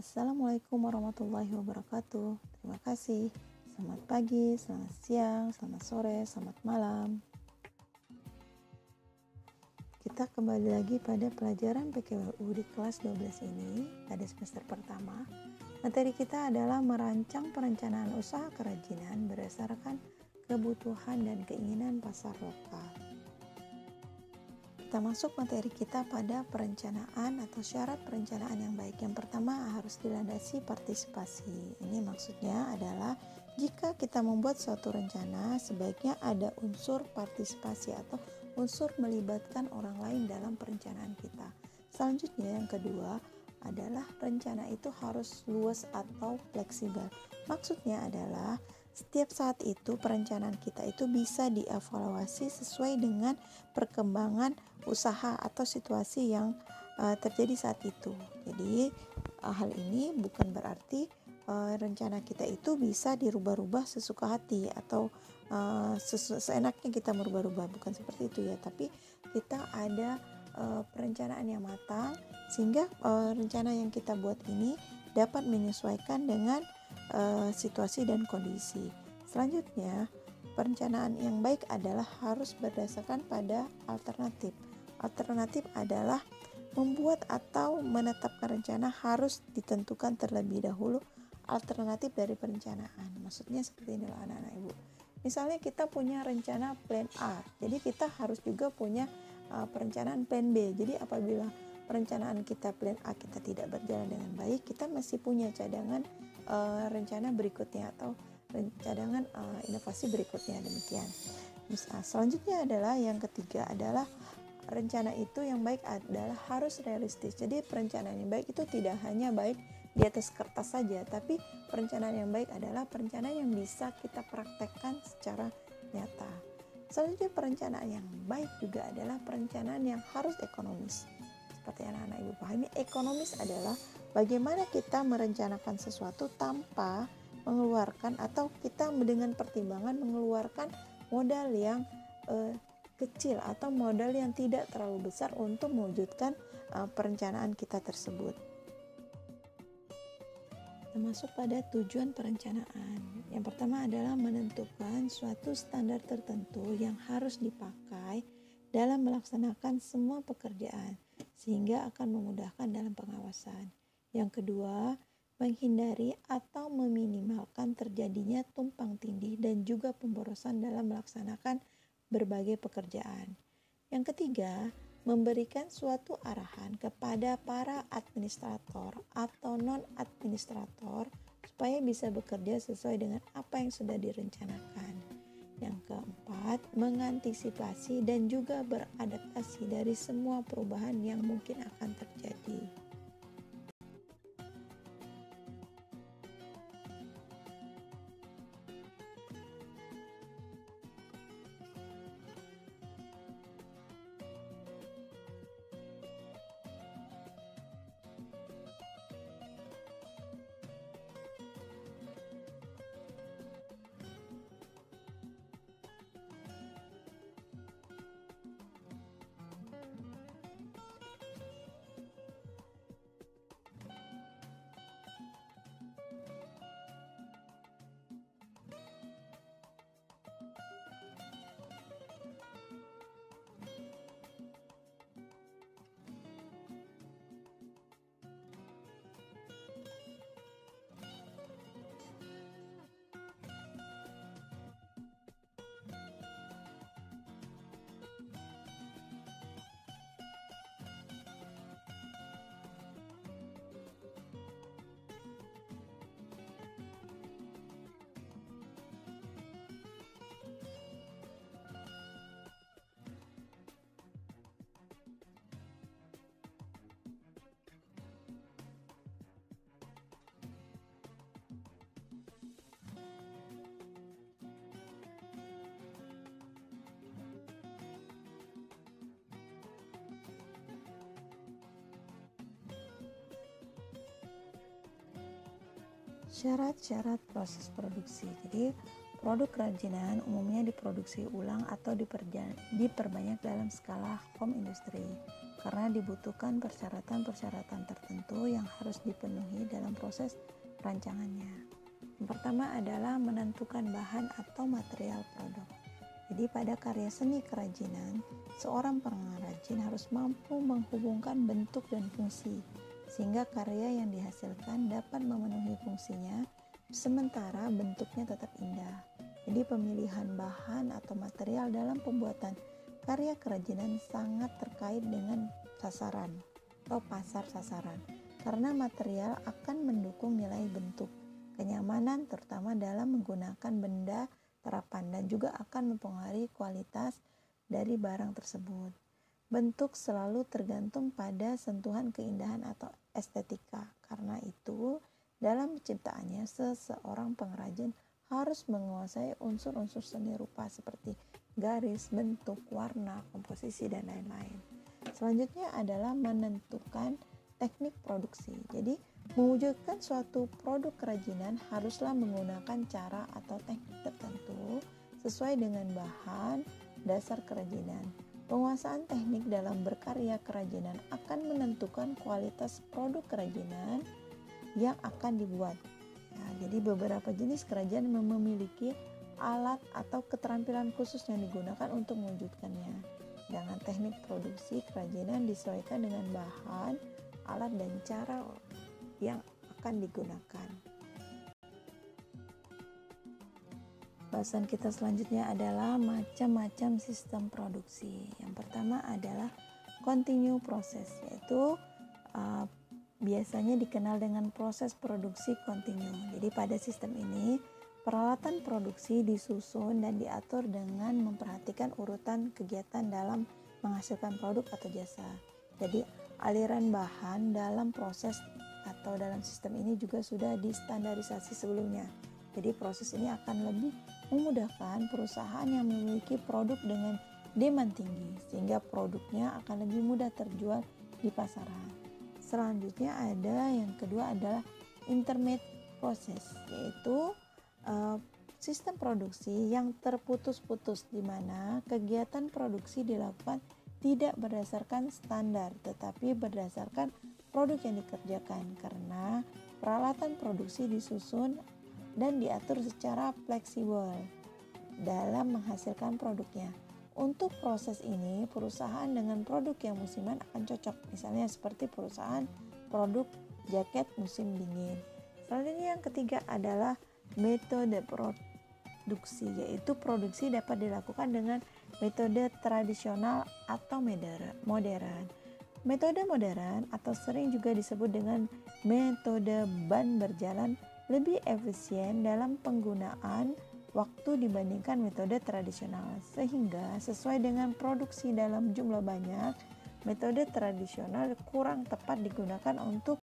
Assalamualaikum warahmatullahi wabarakatuh. Terima kasih. Selamat pagi, selamat siang, selamat sore, selamat malam. Kita kembali lagi pada pelajaran PKWU di kelas 12 ini pada semester pertama. Materi kita adalah merancang perencanaan usaha kerajinan berdasarkan kebutuhan dan keinginan pasar lokal. Kita masuk materi kita pada perencanaan atau syarat perencanaan yang baik. Yang pertama harus dilandasi partisipasi. Ini maksudnya adalah jika kita membuat suatu rencana, sebaiknya ada unsur partisipasi atau unsur melibatkan orang lain dalam perencanaan kita. Selanjutnya yang kedua adalah rencana itu harus luas atau fleksibel. Maksudnya adalah setiap saat itu perencanaan kita itu bisa dievaluasi sesuai dengan perkembangan usaha atau situasi yang terjadi saat itu. Jadi hal ini bukan berarti rencana kita itu bisa dirubah-rubah sesuka hati atau seenaknya kita merubah-rubah, bukan seperti itu ya, tapi kita ada perencanaan yang matang sehingga rencana yang kita buat ini dapat menyesuaikan dengan situasi dan kondisi. Selanjutnya, perencanaan yang baik adalah harus berdasarkan pada alternatif. Alternatif adalah membuat atau menetapkan rencana harus ditentukan terlebih dahulu alternatif dari perencanaan. Maksudnya seperti inilah anak-anak ibu. Misalnya kita punya rencana plan A, jadi kita harus juga punya perencanaan plan B. Jadi apabila perencanaan kita plan A kita tidak berjalan dengan baik, kita masih punya cadangan rencana berikutnya atau cadangan inovasi berikutnya, demikian. Selanjutnya adalah yang ketiga adalah rencana itu yang baik adalah harus realistis. Jadi perencanaan yang baik itu tidak hanya baik di atas kertas saja, tapi perencanaan yang baik adalah perencanaan yang bisa kita praktekkan secara nyata. Selanjutnya perencanaan yang baik juga adalah perencanaan yang harus ekonomis. Seperti anak-anak ibu pahami, ekonomis adalah bagaimana kita merencanakan sesuatu tanpa mengeluarkan atau kita dengan pertimbangan mengeluarkan modal yang kecil atau modal yang tidak terlalu besar untuk mewujudkan perencanaan kita tersebut. Termasuk pada tujuan perencanaan. Yang pertama adalah menentukan suatu standar tertentu yang harus dipakai dalam melaksanakan semua pekerjaan, sehingga akan memudahkan dalam pengawasan. Yang kedua, menghindari atau meminimalkan terjadinya tumpang tindih dan juga pemborosan dalam melaksanakan berbagai pekerjaan. Yang ketiga, memberikan suatu arahan kepada para administrator atau non-administrator supaya bisa bekerja sesuai dengan apa yang sudah direncanakan. Yang keempat, mengantisipasi dan juga beradaptasi dari semua perubahan yang mungkin akan terjadi. Syarat-syarat proses produksi. Jadi Produk kerajinan umumnya diproduksi ulang atau diperbanyak dalam skala home industry karena dibutuhkan persyaratan-persyaratan tertentu yang harus dipenuhi dalam proses perancangannya. Yang pertama adalah menentukan bahan atau material produk. Jadi pada karya seni kerajinan, seorang pengrajin harus mampu menghubungkan bentuk dan fungsi sehingga karya yang dihasilkan dapat memenuhi fungsinya sementara bentuknya tetap indah. Jadi pemilihan bahan atau material dalam pembuatan karya kerajinan sangat terkait dengan sasaran atau pasar sasaran karena material akan mendukung nilai bentuk, kenyamanan terutama dalam menggunakan benda terapan dan juga akan mempengaruhi kualitas dari barang tersebut. Bentuk selalu tergantung pada sentuhan keindahan atau estetika. Karena itu, dalam penciptaannya seseorang pengrajin harus menguasai unsur-unsur seni rupa seperti garis, bentuk, warna, komposisi, dan lain-lain. Selanjutnya adalah menentukan teknik produksi. Jadi, mewujudkan suatu produk kerajinan haruslah menggunakan cara atau teknik tertentu sesuai dengan bahan dasar kerajinan. Penguasaan teknik dalam berkarya kerajinan akan menentukan kualitas produk kerajinan yang akan dibuat. Jadi beberapa jenis kerajinan memiliki alat atau keterampilan khusus yang digunakan untuk mewujudkannya. Dengan teknik produksi kerajinan disesuaikan dengan bahan, alat, dan cara yang akan digunakan. Bahasan kita selanjutnya adalah macam-macam sistem produksi. Yang pertama adalah continue process, yaitu biasanya dikenal dengan proses produksi kontinu. Jadi pada sistem ini, peralatan produksi disusun dan diatur dengan memperhatikan urutan kegiatan dalam menghasilkan produk atau jasa. Jadi aliran bahan dalam proses atau dalam sistem ini juga sudah distandarisasi sebelumnya. Jadi proses ini akan lebih memudahkan perusahaan yang memiliki produk dengan demand tinggi sehingga produknya akan lebih mudah terjual di pasaran. Selanjutnya yang kedua adalah intermediate process, yaitu sistem produksi yang terputus-putus di mana kegiatan produksi dilakukan tidak berdasarkan standar tetapi berdasarkan produk yang dikerjakan karena peralatan produksi disusun dan diatur secara fleksibel dalam menghasilkan produknya. Untuk proses ini, perusahaan dengan produk yang musiman akan cocok, misalnya seperti perusahaan produk jaket musim dingin. Selanjutnya yang ketiga adalah metode produksi, yaitu produksi dapat dilakukan dengan metode tradisional atau modern. Metode modern atau sering juga disebut dengan metode ban berjalan lebih efisien dalam penggunaan waktu dibandingkan metode tradisional, sehingga sesuai dengan produksi dalam jumlah banyak, metode tradisional kurang tepat digunakan untuk